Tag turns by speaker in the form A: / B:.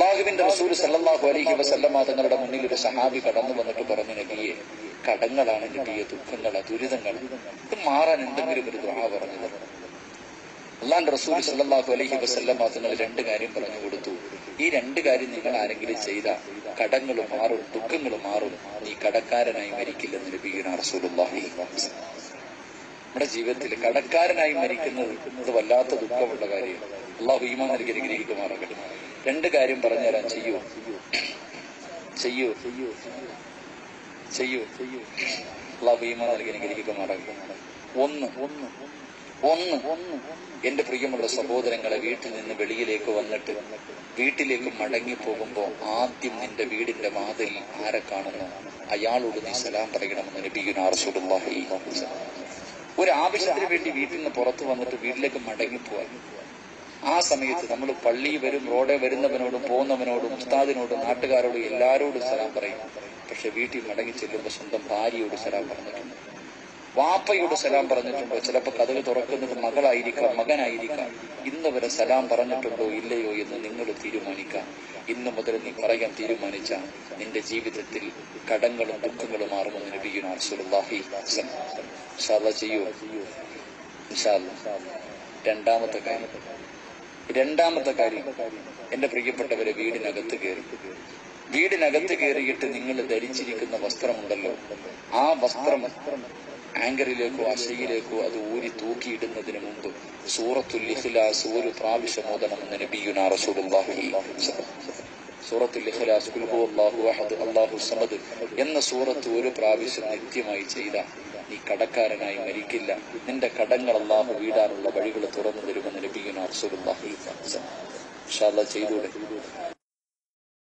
A: അള്ളാഹുവിന്റെ റസൂൽ സല്ലല്ലാഹു അലൈഹി വസല്ലമ തങ്ങളുടെ മുന്നിൽ ഒരു സഹാബി കടന്നു വന്നിട്ട് പറഞ്ഞു, നബിയെ, കടങ്ങളാണ് നബിയെ, ദുഃഖങ്ങളാണ്, ദുരിതങ്ങൾ, ഇത് മാറാൻ എന്തെങ്കിലും ഒരു ദുആ പറഞ്ഞത്. അള്ളാഹുവിന്റെ റസൂൽ സല്ലല്ലാഹു അലൈഹി വസല്ലമ തങ്ങൾ രണ്ട് കാര്യം പറഞ്ഞു കൊടുത്തു. ഈ രണ്ട് കാര്യം നിങ്ങൾ ആരെങ്കിലും ചെയ്ത കടങ്ങൾ മാറും, ദുഃഖങ്ങൾ മാറും, നീ കടക്കാരനായി മരിക്കില്ലെന്ന് നബിയുനാ റസൂലുള്ളാഹി. നമ്മുടെ ജീവിതത്തിൽ കടക്കാരനായി മരിക്കുന്നത് ഇത് വല്ലാത്ത ദുഃഖമുള്ള കാര്യമാണ്. അള്ളാഹു ഈമാൻ നൽകി അനുഗ്രഹിക്കുമാറാകട്ടെ. രണ്ട് കാര്യം പറഞ്ഞുതരാൻ. ചെയ്യൂ. അള്ളാഹു ഈമാൻ നൽകി അനുഗ്രഹിക്കുമാറാകട്ടെ. ഒന്ന് എന്റെ പ്രിയമുള്ള സഹോദരങ്ങളെ, വീട്ടിൽ നിന്ന് വെളിയിലേക്ക് വന്നിട്ട് വീട്ടിലേക്ക് മടങ്ങി പോകുമ്പോ ആദ്യം നിന്റെ വീടിന്റെ വാതിൽ ആരെ കാണുന്നു അയാളോട് നീ സലാം പറയണമെന്ന് നബിയുനാ റസൂലുള്ളാഹി. ഒരു ആവശ്യത്തിന് വേണ്ടി വീട്ടിൽ നിന്ന് പുറത്തു വന്നിട്ട് വീട്ടിലേക്ക് മടങ്ങിപ്പോവാൻ, ആ സമയത്ത് നമ്മൾ പള്ളിയിൽ വരും, റോഡെ വരുന്നവനോടും പോകുന്നവനോടും ഉസ്താദിനോടും നാട്ടുകാരോടും എല്ലാരോടും സലാം പറയും. പക്ഷെ വീട്ടിൽ മടങ്ങി ചെല്ലുമ്പോൾ സ്വന്തം ഭാര്യയോട് സലാം പറഞ്ഞിട്ടുണ്ട്, വാപ്പയോട് സലാം പറഞ്ഞിട്ടുണ്ടോ? ചിലപ്പോൾ കതക് തുറക്കുന്നത് മകളായിരിക്കാം, മകനായിരിക്കാം. ഇന്ന് വരെ സലാം പറഞ്ഞിട്ടുണ്ടോ ഇല്ലയോ എന്ന് നിങ്ങൾ തീരുമാനിക്കാം. ഇന്ന് മുതൽ നീ പറയാൻ തീരുമാനിച്ച നിന്റെ ജീവിതത്തിൽ കടങ്ങളും ദുഃഖങ്ങളും മാറുമെന്ന് നബിയുനാ റസൂലുള്ളാഹി. ഇൻഷാ അല്ലാഹ് ചെയ്യൂ. ഇൻഷാ അല്ലാഹ്. രണ്ടാമത്തെ കാര്യം എന്റെ പ്രിയപ്പെട്ടവരെ, വീടിനകത്ത് കയറിയിട്ട് നിങ്ങൾ ധരിച്ചിരിക്കുന്ന വസ്ത്രമുണ്ടല്ലോ, ആ വസ്ത്രം ആങ്കറിലേക്കോ അശയിലേക്കോ അത് ഊരി തൂക്കിയിടുന്നതിന് മുമ്പ് സൂറത്തുൽ ഇഖ്ലാസ് ഒരു പ്രാവശ്യം ഓതണമെന്ന് നബിയുനാ റസൂലുള്ളാഹി. സൂറത്തുൽ ഇഖ്ലാസ്, ഖുൽ ഹുവല്ലാഹു അഹദ് അല്ലാഹു സമദ് എന്ന സൂറത്ത് ഒരു പ്രാവശ്യം നിത്യമായി ചെയ്ത നീ കടക്കാരനായി മരിക്കില്ല. നിന്റെ കടങ്ങൾ അല്ലാഹു വീടാനുള്ള വഴികൾ തുറന്നു തരുമെന്ന് നബിയുനാ റസൂലുള്ളാഹി. ഇൻഷാ അല്ലാഹ് ചെയ്തൂടെ?